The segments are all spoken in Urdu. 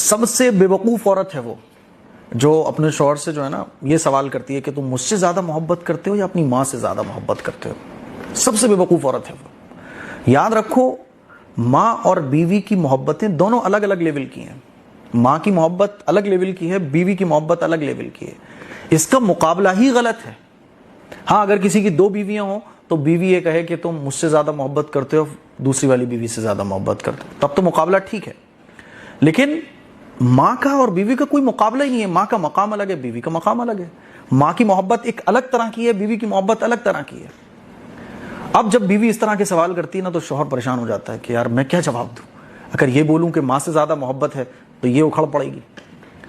سب سے بے وقوف عورت ہے وہ جو اپنے شوہر سے جو ہے نا یہ سوال کرتی ہے کہ تم مجھ سے زیادہ محبت کرتے ہو یا اپنی ماں سے زیادہ محبت کرتے ہو. سب سے بے وقوف عورت ہے وہ. یاد رکھو ماں اور بیوی کی محبتیں دونوں الگ الگ لیول کی ہیں. ماں کی محبت الگ لیول کی ہے, بیوی کی محبت الگ لیول کی ہے. اس کا مقابلہ ہی غلط ہے. ہاں اگر کسی کی 2 بیویاں ہوں تو بیوی یہ کہے کہ تم مجھ سے زیادہ محبت کرتے ہو, دوسری والی بیوی سے زیادہ محبت کرتے ہو, تب تو مقابلہ ٹھیک ہے. لیکن ماں کا اور بیوی کا کوئی مقابلہ ہی نہیں ہے. ماں کا مقام الگ ہے, بیوی کا مقام الگ ہے. ماں کی محبت ایک الگ طرح کی ہے, بیوی کی محبت الگ طرح کی ہے. اب جب بیوی اس طرح کے سوال کرتی ہے نا تو شوہر پریشان ہو جاتا ہے کہ یار میں کیا جواب دوں. اگر یہ بولوں کہ ماں سے زیادہ محبت ہے تو یہ اکھڑ پڑے گی,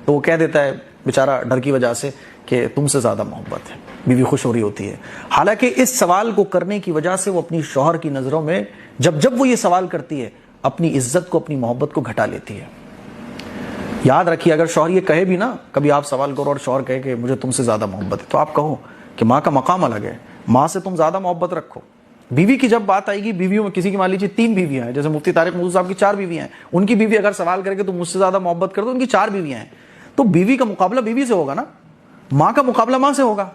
تو وہ کہہ دیتا ہے بیچارہ ڈر کی وجہ سے کہ تم سے زیادہ محبت ہے. بیوی خوش ہو رہی ہوتی ہے. حالانکہ اس سوال کو کرنے کی وجہ سے وہ اپنی شوہر کی نظروں میں جب وہ یہ سوال کرتی ہے اپنی عزت کو, اپنی محبت کو گھٹا لیتی ہے. یاد رکھیے اگر شوہر یہ کہے بھی نا, کبھی آپ سوال کرو اور شوہر کہے کہ مجھے تم سے زیادہ محبت ہے, تو آپ کہو کہ ماں کا مقام الگ ہے, ماں سے تم زیادہ محبت رکھو. بیوی کی جب بات آئے گی, بیویوں میں کسی کی مان لیجیے 3 بیویاں ہیں, جیسے مفتی طارق موضوع صاحب کی 4 بیویاں ہیں, ان کی بیوی اگر سوال کرے کہ تم مجھ سے زیادہ محبت کر دو, ان کی 4 بیویاں ہیں, تو بیوی کا مقابلہ بیوی سے ہوگا نا, ماں کا مقابلہ ماں سے ہوگا.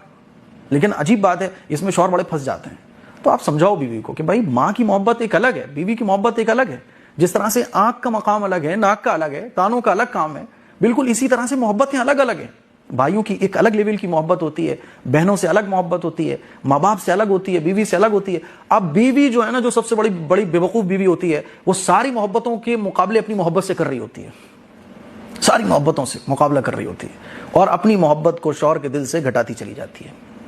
لیکن عجیب بات ہے اس میں شوہر بڑے پھنس جاتے ہیں. تو آپ سمجھاؤ بیوی کو کہ بھائی ماں کی محبت ایک الگ ہے, بیوی کی محبت ایک الگ ہے. جس طرح سے آنکھ کا مقام الگ ہے, ناک کا الگ ہے, کانوں کا الگ کام ہے, بالکل اسی طرح سے محبتیں الگ الگ ہیں. بھائیوں کی ایک الگ لیول کی محبت ہوتی ہے, بہنوں سے الگ محبت ہوتی ہے, ماں باپ سے الگ ہوتی ہے, بیوی سے الگ ہوتی ہے. اب بیوی جو ہے نا, جو سب سے بڑی بیوقوف بیوی ہوتی ہے, وہ ساری محبتوں کے مقابلے اپنی محبت سے کر رہی ہوتی ہے, ساری محبتوں سے مقابلہ کر رہی ہوتی ہے, اور اپنی محبت کو شوہر کے دل سے گھٹاتی چلی جاتی ہے.